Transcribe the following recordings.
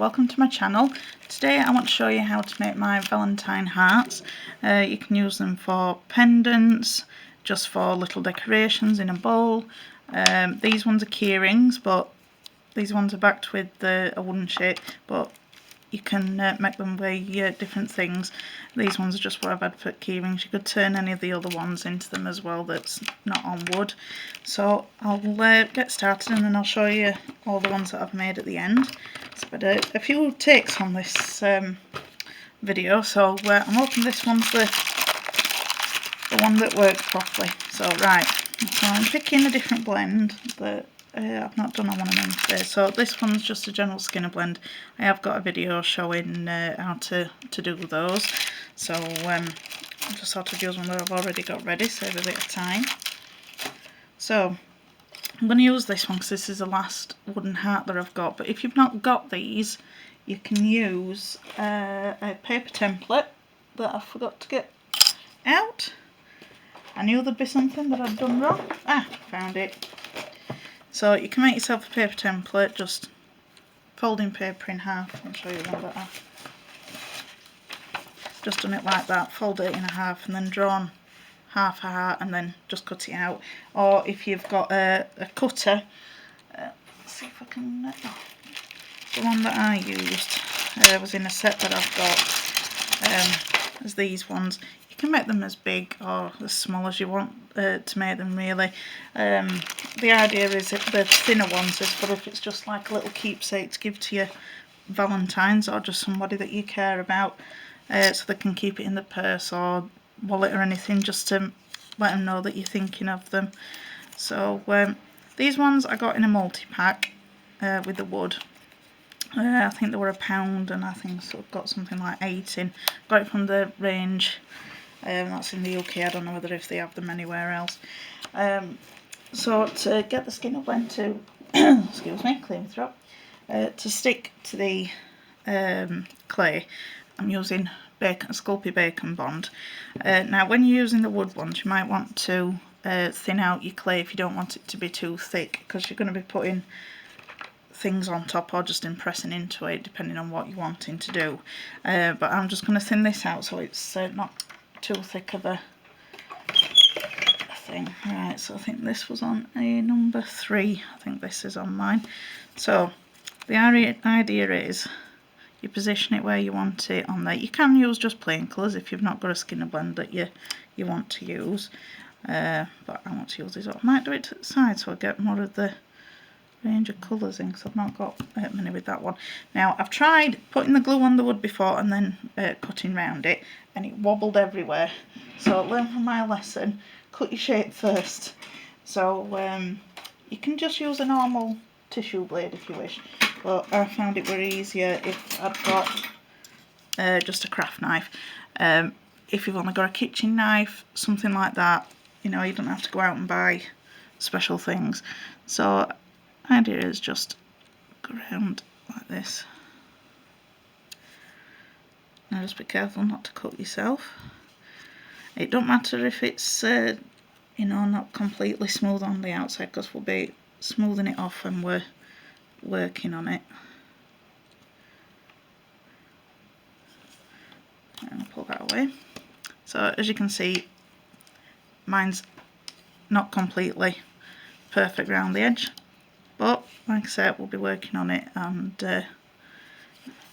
welcome to my channel. Today I want to show you how to make my Valentine hearts. You can use them for pendants, just for little decorations in a bowl. These ones are keyrings, but these ones are backed with a wooden shape, but you can make them weigh different things. These ones are just what I've had for keyrings. You could turn any of the other ones into them as well that's not on wood. So I'll get started and then I'll show you all the ones that I've made at the end. But a few takes on this video, so I'm hoping this one's the one that works properly. So right, so I'm picking a different blend that I've not done on one of them today. So this one's just a general Skinner blend. I have got a video showing how to do those. So I just thought I'd use one that I've already got ready, save a bit of time. So I'm going to use this one because this is the last wooden heart that I've got. But if you've not got these, you can use a paper template that I forgot to get out. I knew there'd be something that I'd done wrong. Found it. So you can make yourself a paper template, just folding paper in half. I'll show you one better. Just done it like that, fold it in half and then drawn half a heart and then just cut it out. Or if you've got a cutter, let's see if I can, the one that I used was in a set that I've got, as these ones. You can make them as big or as small as you want to make them, really. The idea is that the thinner ones is for if it's just like a little keepsake to give to your Valentines or just somebody that you care about, so they can keep it in the purse or wallet or anything, just to let them know that you're thinking of them. So these ones I got in a multi-pack with the wood. I think they were £1 and I think so I've got something like 8 in. Got it from the range. That's in the UK. I don't know whether if they have them anywhere else. So to get the Skinner blend to excuse me, clear my throat, to stick to the clay, I'm using Sculpey Bacon Bond. Now when you're using the wood ones, you might want to thin out your clay if you don't want it to be too thick, because you're going to be putting things on top or just impressing into it depending on what you're wanting to do. But I'm just going to thin this out so it's not too thick of a thing. Right, so I think this was on a number 3. I think this is on mine. So the idea is you position it where you want it on there. You can use just plain colours if you've not got a Skinner blend that you want to use. But I want to use this. I might do it to the side so I get more of the range of colours in, because I've not got many with that one. Now I've tried putting the glue on the wood before and then cutting round it, and it wobbled everywhere. So learn from my lesson, cut your shape first. So you can just use a normal tissue blade if you wish, but I found it very easier if I've got just a craft knife. If you've only got a kitchen knife, something like that, you know, you don't have to go out and buy special things. So the idea is just go around like this. Now just be careful not to cut yourself. It don't matter if it's you know, not completely smooth on the outside, because we'll be smoothing it off when we're working on it. And I'll pull that away. So as you can see, mine's not completely perfect around the edge, but like I said, we'll be working on it and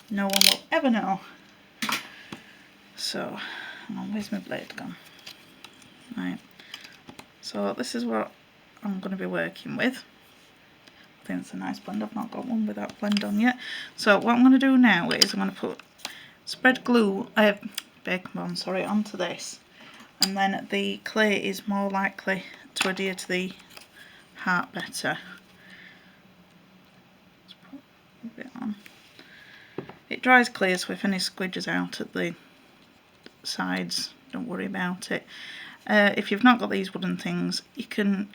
no one will ever know. So hang on, where's my blade gone? Right, so this is what I'm going to be working with. I think it's a nice blend. I've not got one with that blend on yet. So what I'm going to do now is I'm going to spread glue, bacon bond, sorry, onto this, and then the clay is more likely to adhere to the heart better. Let's put a bit on. It dries clear, so if any squidges out at the sides, don't worry about it. If you've not got these wooden things, you can,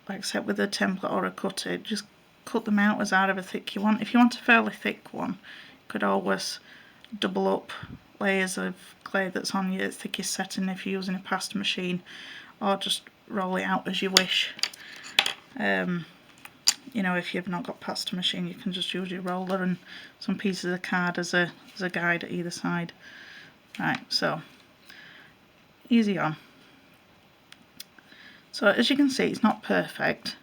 like I said, with a template or a cutter, just cut them out as however thick you want. If you want a fairly thick one, you could always double up layers of clay that's on your thickest setting if you're using a pasta machine, or just roll it out as you wish. you know, if you've not got pasta machine, you can just use your roller and some pieces of card as a guide at either side. Right, so easy on. So as you can see, it's not perfect,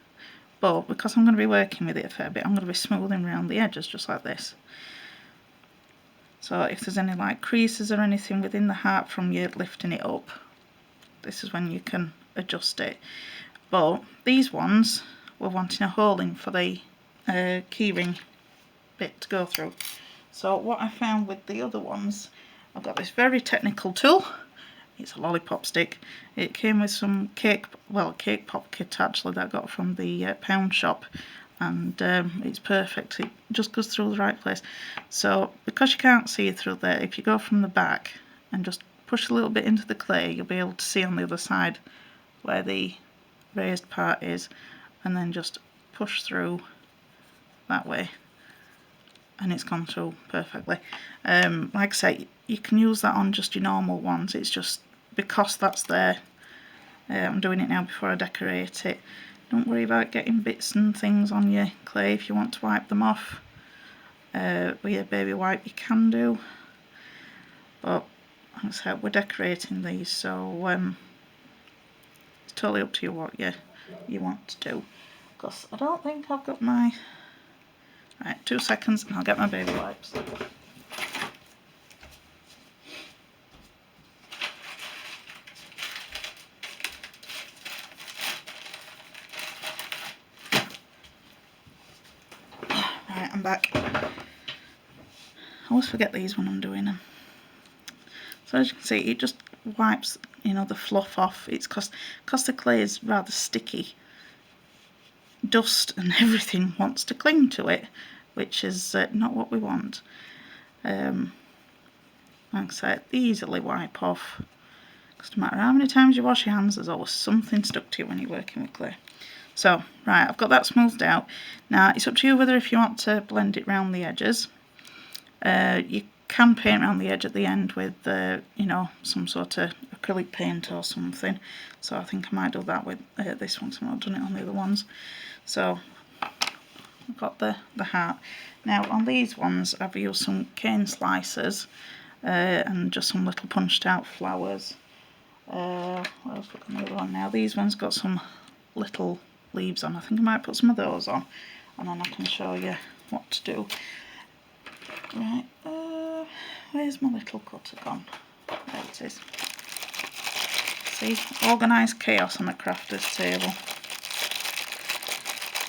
but because I'm going to be working with it a fair bit, I'm going to be smoothing around the edges just like this. So if there's any like creases or anything within the heart from you lifting it up, this is when you can adjust it. But these ones, we're wanting a hole in for the keyring bit to go through. So what I found with the other ones, I've got this very technical tool. It's a lollipop stick. It came with some cake pop kit actually that I got from the pound shop, and it's perfect. It just goes through the right place. So because you can't see through there, if you go from the back and just push a little bit into the clay, you'll be able to see on the other side where the raised part is, and then just push through that way, and it's gone through perfectly. Like I say, you can use that on just your normal ones. It's just because that's there, I'm doing it now before I decorate it. Don't worry about getting bits and things on your clay. If you want to wipe them off with a baby wipe, you can do, but like I said, we're decorating these, so it's totally up to you what you want to do. Because I don't think I've got my... Right, 2 seconds and I'll get my baby wipes. Right, I'm back. I always forget these when I'm doing them. So as you can see, it just wipes, you know, the fluff off. It's because the clay is rather sticky. Dust and everything wants to cling to it, which is not what we want. Like I said, easily wipe off, because no matter how many times you wash your hands, there's always something stuck to you when you're working with clay. So right, I've got that smoothed out. Now it's up to you whether if you want to blend it round the edges. You can paint around the edge at the end with you know, some sort of acrylic paint or something. So I think I might do that with this one, because I've not done it on the other ones. So I've got the heart. Now on these ones I've used some cane slicers and just some little punched out flowers. What else we got on the other one now? These ones got some little leaves on. I think I might put some of those on, and then I can show you what to do. Right, where's my little cutter gone? There it is. See, organised chaos on a crafter's table.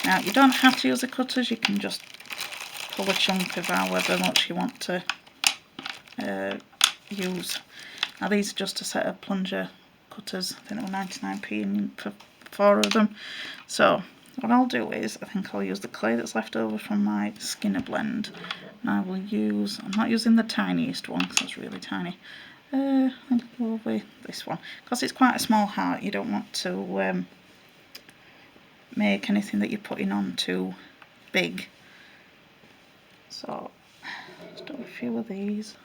Now you don't have to use the cutters, you can just pull a chunk of however much you want to use. Now these are just a set of plunger cutters. I think they were 99p for 4 of them. So what I'll do is, I think I'll use the clay that's left over from my Skinner blend, and I will use, I'm not using the tiniest one because that's really tiny. I think I'll go with this one, because it's quite a small heart. You don't want to make anything that you're putting on too big. So just do a few of these.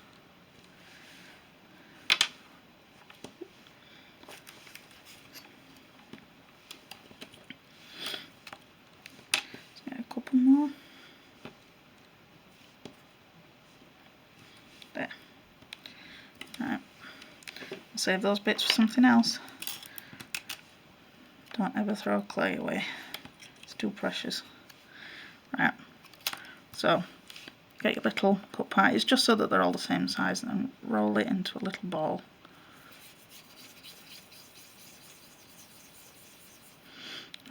A couple more. There. Right. I'll save those bits for something else. Don't ever throw clay away. It's too precious. Right. So get your little cut part. It's just so that they're all the same size, and then roll it into a little ball.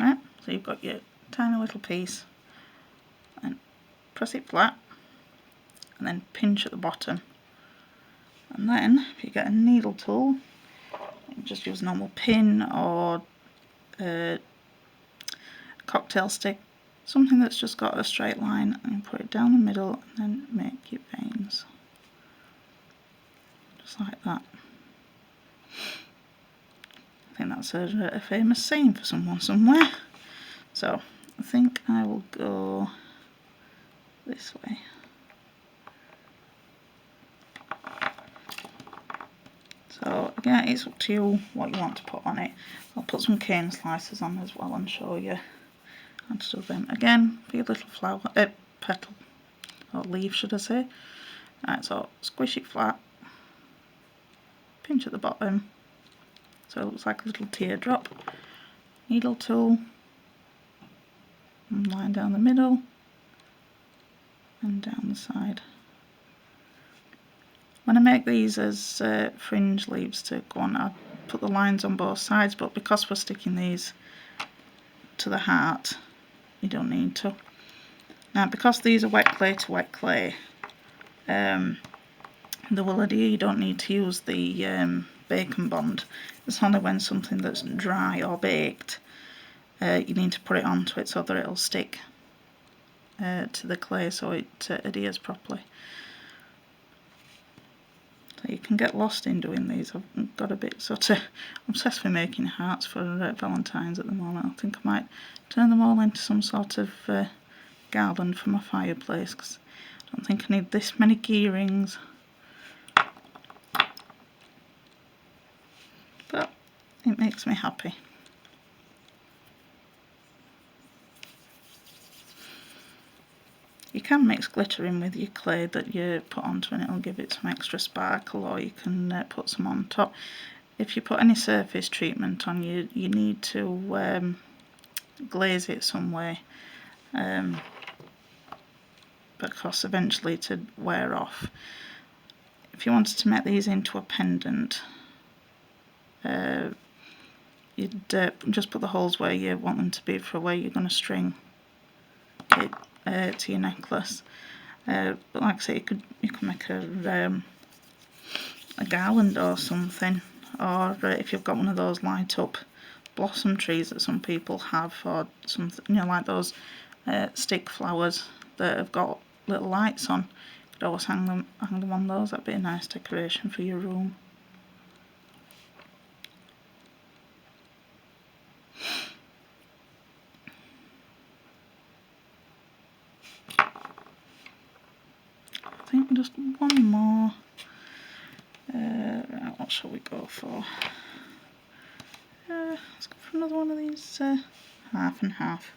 Right. So you've got your tiny little piece, and press it flat, and then pinch at the bottom. And then if you get a needle tool, you can just use a normal pin or a cocktail stick, something that's just got a straight line, and you put it down the middle and then make your veins. Just like that. I think that's a famous saying for someone somewhere. So I think I will go this way. So again, it's up to you what you want to put on it. I'll put some cane slicers on as well and show you And do them again for your little flower, petal, or leaf should I say. Right, so squish it flat, pinch at the bottom so it looks like a little teardrop, needle tool, and line down the middle and down the side. When I make these as fringe leaves to go on, I put the lines on both sides, but because we're sticking these to the heart, you don't need to. Now, because these are wet clay to wet clay, the whole idea you don't need to use the bacon bond. It's only when something that's dry or baked you need to put it onto it so that it'll stick to the clay so it adheres properly. So you can get lost in doing these. I've got a bit sort of obsessed with making hearts for Valentine's at the moment. I think I might turn them all into some sort of garland for my fireplace, because I don't think I need this many keyrings. But it makes me happy. You can mix glitter in with your clay that you put onto and it'll give it some extra sparkle, or you can put some on top. If you put any surface treatment on, you need to glaze it some way, because eventually it'd wear off. If you wanted to make these into a pendant, you'd just put the holes where you want them to be for where you're going to string it to your necklace. But like I say, you can make a garland or something, or if you've got one of those light up blossom trees that some people have, or something, you know, like those stick flowers that have got little lights on, you could always hang them on those. That'd be a nice decoration for your room. I think just one more. Right, what shall we go for? Let's go for another one of these half and half.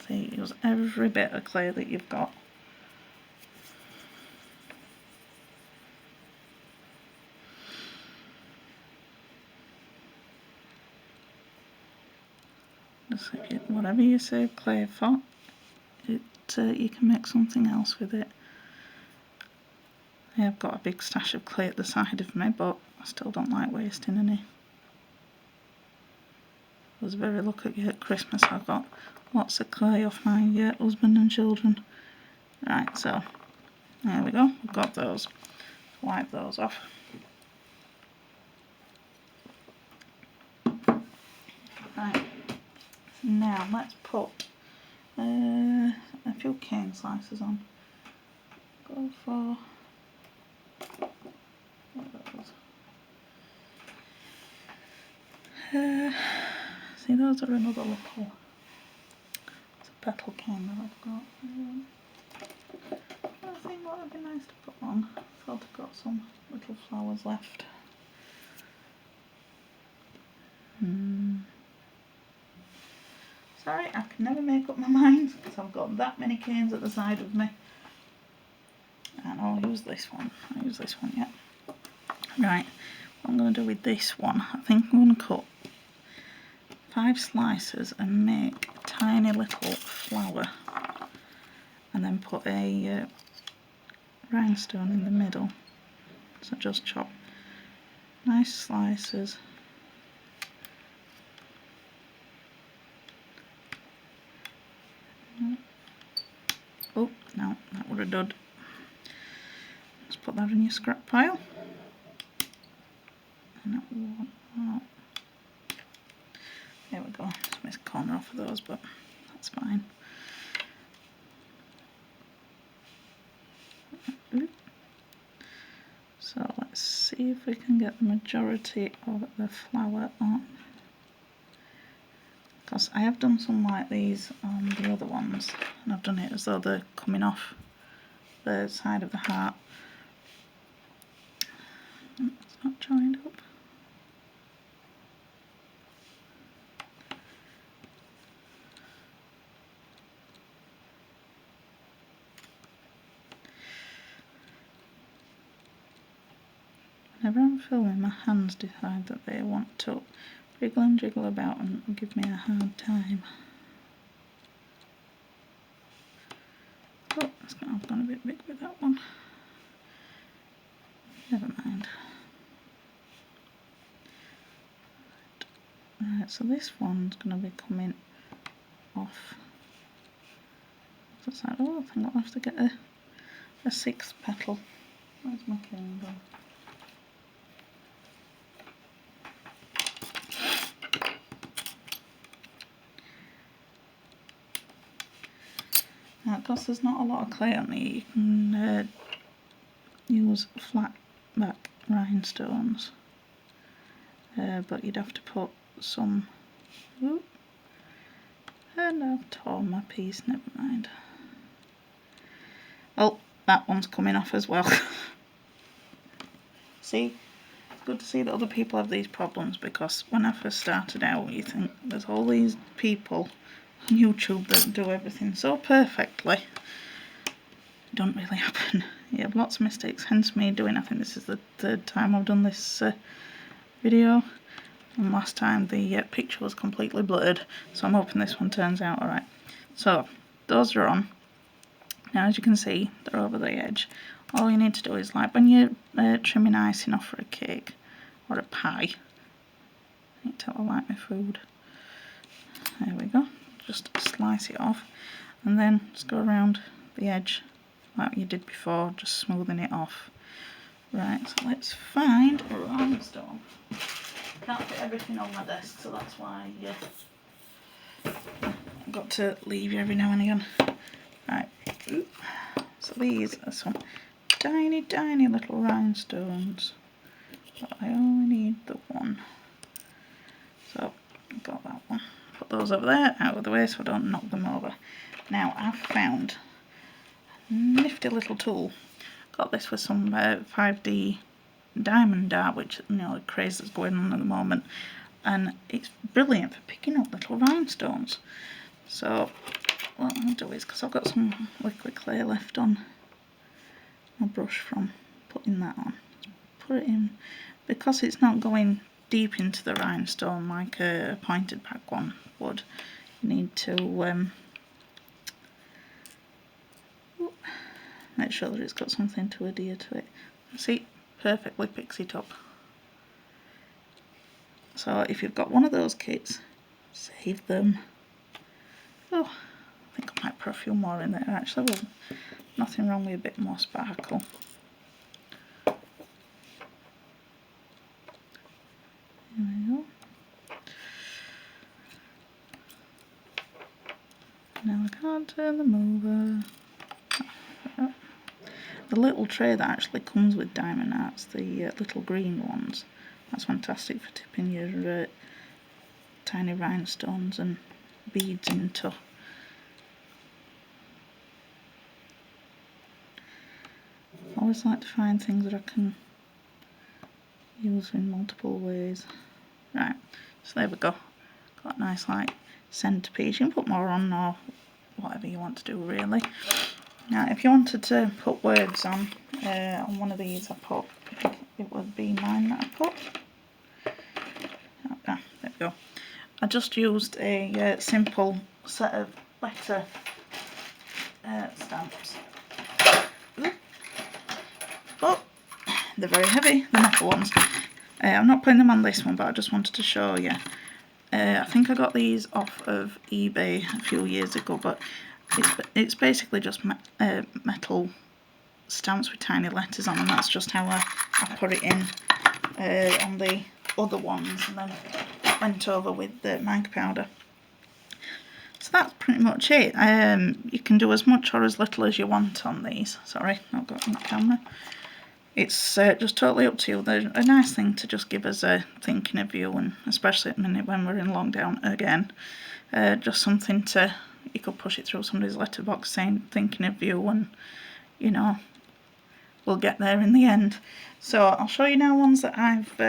So you use every bit of clay that you've got. Just whatever you save clay for, you can make something else with it. I have got a big stash of clay at the side of me, but I still don't like wasting any. I was very lucky at Christmas. I got lots of clay off my husband and children. Right, so there we go. We've got those. Wipe those off. Right. Now let's put a few cane slices on. Go for what are those? See, those are another little. It's a petal cane that I've got. I think what would be nice to put on. I thought I've got some little flowers left. Sorry, I can never make up my mind because I've got that many canes at the side of me. And I'll use this one. I'll use this one, yeah. Right, what I'm going to do with this one, I think I'm going to cut 5 slices and make a tiny little flower. And then put a rhinestone in the middle. So just chop nice slices. Oh, no, that would have done. Let's put that in your scrap pile. And there we go. Just missed a corner off of those, but that's fine. So let's see if we can get the majority of the flower on. Because I have done some like these on the other ones, and I've done it as though they're coming off the side of the heart. It's not joined up. Whenever I'm filming, my hands decide that they want to wriggle and jiggle about and give me a hard time. Oh, I've gone a bit big with that one. Never mind. Right, so this one's going to be coming off. Just like, oh, I think I'll have to get a sixth petal. Where's my cane gone? Now, because there's not a lot of clay on it, you can use flat back rhinestones, but you'd have to put some. Ooh, and I've torn my piece, never mind. Oh, that one's coming off as well. See, it's good to see that other people have these problems, because when I first started out, you think there's all these people on YouTube that do everything so perfectly. It don't really happen. You have lots of mistakes, hence me doing, I think this is the third time I've done this video, and last time the picture was completely blurred, so I'm hoping this one turns out alright. So, those are on. Now, as you can see, they're over the edge. All you need to do is, like when you're trimming icing off for a cake or a pie, I need to tell I like my food. There we go. Just slice it off, and then just go around the edge like you did before, just smoothing it off. Right, so let's find a rhinestone. Can't fit everything on my desk, so that's why I've got to leave you every now and again. Right, so these are some tiny, tiny little rhinestones, but I only need the one. So, I've got that one. Put those over there, out of the way so I don't knock them over. Now, I've found a nifty little tool. Got this with some 5D diamond art, which, you know, the craze that's going on at the moment, and it's brilliant for picking up little rhinestones. So what I'll do is, because I've got some liquid clay left on my brush from putting that on, put it in, because it's not going deep into the rhinestone like a pointed back one would. You need to make sure that it's got something to adhere to it. See, perfectly picks it up. So if you've got one of those kits, save them. Oh, I think I might put a few more in there actually. Well, nothing wrong with a bit more sparkle. There we go. Now I can't turn them over. The little tray that actually comes with diamond arts, the little green ones, that's fantastic for tipping your tiny rhinestones and beads into. I always like to find things that I can use in multiple ways. Right, so there we go. Got a nice like centerpiece. You can put more on or whatever you want to do really. Now if you wanted to put words on one of these, I think it would be mine that I put. Oh, there we go. I just used a simple set of letter stamps. Oh, they're very heavy, the metal ones. I'm not putting them on this one, but I just wanted to show you. I think I got these off of eBay a few years ago, but it's basically just metal stamps with tiny letters on, and that's just how I put it in on the other ones, and then went over with the mica powder. So that's pretty much it. You can do as much or as little as you want on these. Sorry, I've got my camera. It's just totally up to you. They're a nice thing to just give us a thinking of you, and especially at the minute when we're in lockdown again. Just something to, you could push it through somebody's letterbox saying thinking of you, and you know, we'll get there in the end. So I'll show you now ones that I've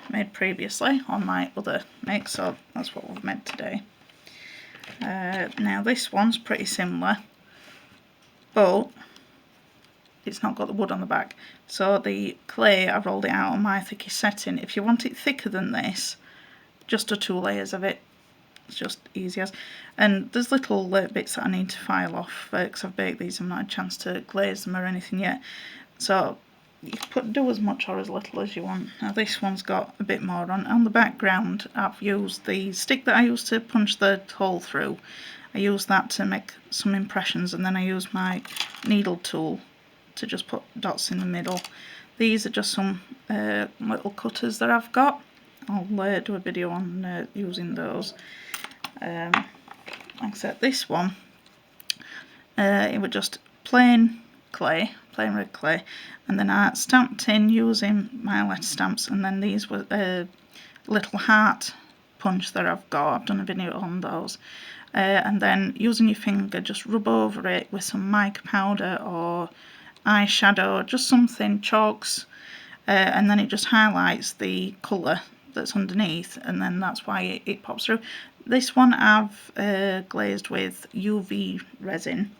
made previously on my other make, so that's what we've made today. Now this one's pretty similar, but it's not got the wood on the back. So the clay, I've rolled it out on my thickest setting. If you want it thicker than this, just do 2 layers of it. It's just easy as. And there's little bits that I need to file off because I've baked these and not had a chance to glaze them or anything yet. So you can do as much or as little as you want. Now this one's got a bit more on. On the background, I've used the stick that I used to punch the hole through. I used that to make some impressions, and then I used my needle tool to just put dots in the middle. These are just some little cutters that I've got. I'll do a video on using those. Like I said, this one, it was just plain clay, plain red clay, and then I stamped in using my letter stamps, and then these were a little heart punch that I've got. I've done a video on those. And then using your finger, just rub over it with some mica powder or eyeshadow, just something, chalks, and then it just highlights the colour that's underneath, and then that's why it pops through. This one I've glazed with UV resin,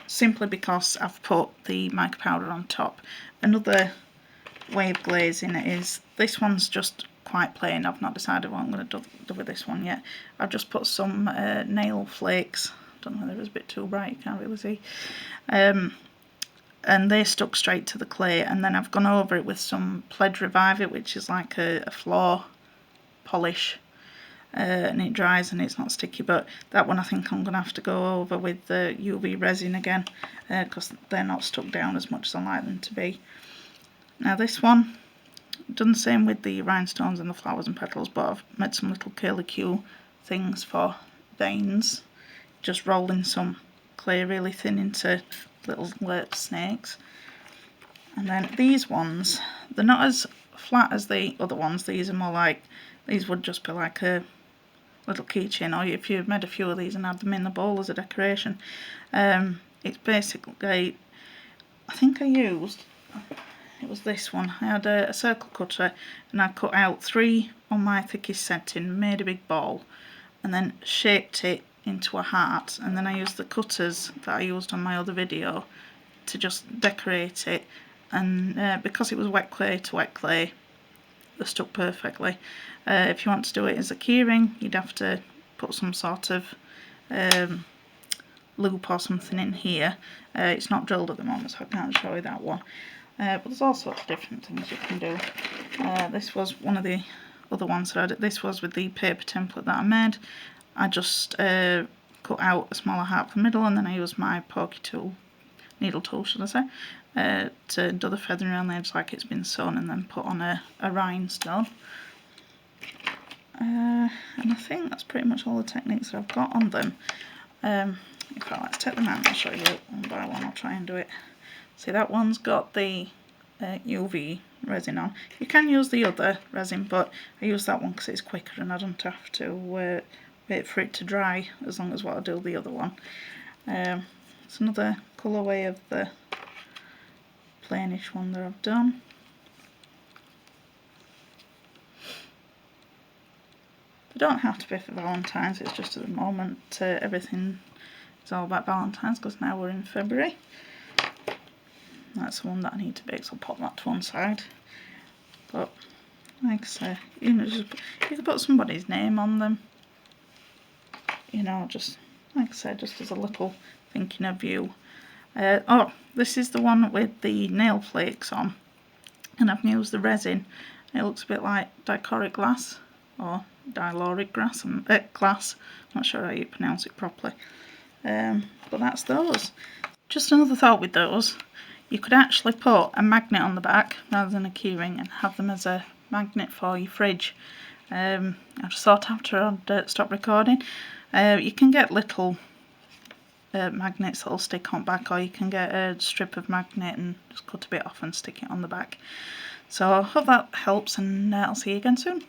simply because I've put the mica powder on top. Another way of glazing it is, this one's just quite plain. I've not decided what I'm going to do with this one yet. I've just put some nail flakes. Don't know whether it's a bit too bright, you can't really see. And they stuck straight to the clay, and then I've gone over it with some Pledge Revive It, which is like a floor polish, and it dries and it's not sticky. But that one I think I'm going to have to go over with the UV resin again, because they're not stuck down as much as I like them to be. Now this one, done the same with the rhinestones and the flowers and petals, but I've made some little curlicue things for veins, just rolling some clay really thin into little snakes. And then these ones, they're not as flat as the other ones. These are more like, these would just be like a little keychain, or if you made a few of these and had them in the bowl as a decoration. It's basically, I think I used, it was this one. I had a circle cutter and I cut out 3 on my thickest setting, made a big ball, and then shaped it into a heart, and then I used the cutters that I used on my other video to just decorate it, and because it was wet clay to wet clay, they stuck perfectly. If you want to do it as a keyring, you'd have to put some sort of loop or something in here. It's not drilled at the moment, so I can't show you that one. But there's all sorts of different things you can do. This was one of the other ones that I did. This was with the paper template that I made. I just cut out a smaller heart for the middle, and then I used my pokey tool, needle tool should I say, to do the feathering around the edge like it's been sewn, and then put on a rhinestone. And I think that's pretty much all the techniques that I've got on them. In fact, let's take them out and I'll show you one by one. I'll try and do it. See, that one's got the UV resin on. You can use the other resin, but I use that one because it's quicker and I don't have to wait for it to dry as long as what I do the other one. It's another colourway of the plainish one that I've done. They don't have to be for Valentine's, it's just at the moment everything is all about Valentine's because now we're in February. That's the one that I need to bake, so I'll pop that to one side. But like I say, you know, you can put somebody's name on them. You know, just like I said, just as a little thinking of you. Oh, this is the one with the nail flakes on, and I've used the resin. It looks a bit like dichoric glass or diloric glass. I'm not sure how you pronounce it properly. But that's those. Just another thought with those. You could actually put a magnet on the back rather than a keyring and have them as a magnet for your fridge. I just thought after I'd stopped recording. You can get little magnets that'll stick on back, or you can get a strip of magnet and just cut a bit off and stick it on the back. So I hope that helps, and I'll see you again soon.